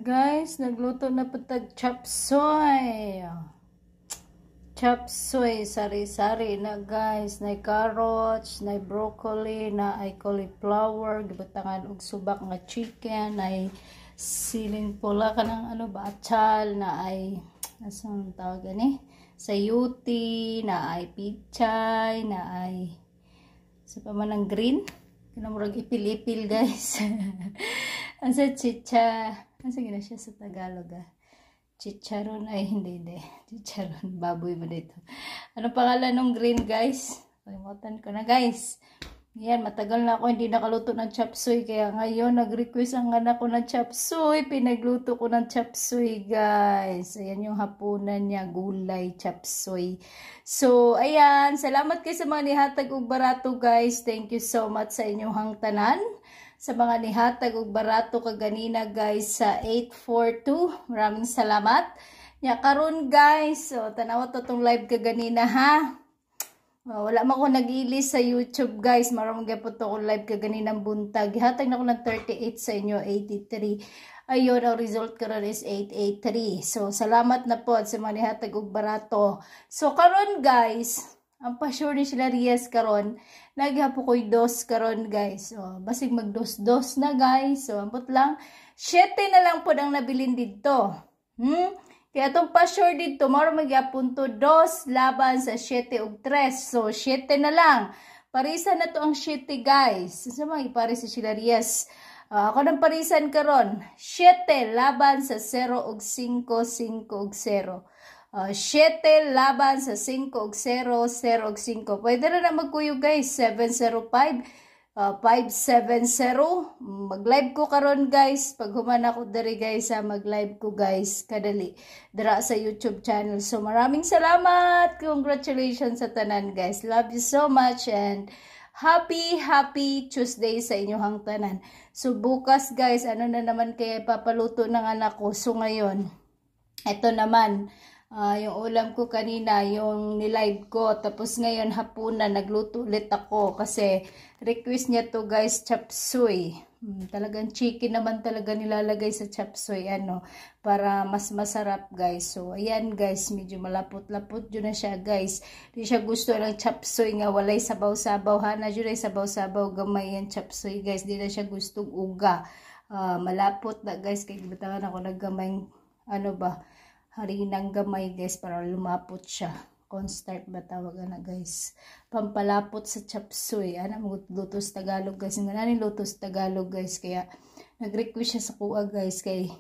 Guys, nagluto na patag chop suey. Chop suey, sari-sari na guys. Na carrots, na broccoli, na ay cauliflower, gibutangan og subak nga chicken, na ay siling pula kanang ano ba, atsal, na ay asang tawag gani? Sayuti, na ay pichay, na ay sa pamanang green. Kinamurag ipil-ipil guys. Asa chicha. Asa gina siya sa Tagalog Chicharon ay hindi. Chicharon. Baboy ba dito? Ano pangalan ng green guys? Kalimutan ko na guys. Yan, matagal na ako hindi nakaluto ng chop suey. Kaya ngayon nag-request ang anak ko ng chop suey. Pinagluto ko ng chop suey guys. Ayan yung hapunan niya. Gulay chop suey. So, ayan. Salamat kayo sa mga nihatag og barato guys. Thank you so much sa inyong hangtanan. Sa mga nihatag og barato kaganina guys sa 842. Maraming salamat. Nya karon guys. So, tanaw to tong live kaganina ha. Wala man ko nag-ilis sa YouTube guys. Maraming gapon to ko live kaganinang buntag. Gihatag na ko ng 38 sa inyo, 83. Ayun, ang result karon is 883. So, salamat na po sa mga nihatag og barato. So, karon guys, ang pa-sure ni sila Rias karon, naghapo ko'y dos karon guys. So, basig mag-dos-dos na guys. So, ampot lang. 7 na lang po ang nabilin dito. Kaya itong pa-sure dito, maro magyapon to 2 laban sa 7 ug 3. So, 7 na lang. Parisan na to ang 7 guys. Sa mga iparis si sila Rias. Ako ng parisan karon 7 laban sa 0 ug 5, 5 ug 0. 7 laban sa 5 ug 0, 0 ug 5. Pwede na magkuyo guys. 705. 570. Mag-live ko karon guys. Pag human ako diri guys mag-live ko guys. Kadali. Dira sa YouTube channel. So maraming salamat. Congratulations sa tanan guys. Love you so much and happy Tuesday sa inyong tanan. So bukas guys, ano na naman kaya papaluto ng anak ko. So ngayon, ito naman. Yung ulam ko kanina, yung nilive ko. Tapos ngayon hapunan, nagluto ulit ako. Kasi request niya to guys, chop suey. Talagang chicken naman talaga nilalagay sa chop suey. Para mas masarap guys. So ayan guys, medyo malapot-lapot yun na siya guys. Di siya gusto ng chop suey nga walay sabaw-sabaw. Na dyan ay sabaw-sabaw gamay yan chop suey guys. Di na siya gustong uga. Malapot na guys. Kaya gibatangan ako naggamay, harinang gamay guys para lumapot siya. Cornstarch ba tawag na guys. Pampalapot sa chop suey. Lutos Tagalog guys. Nga lutos Tagalog guys. Kaya nag-request siya sa kuha guys. Kay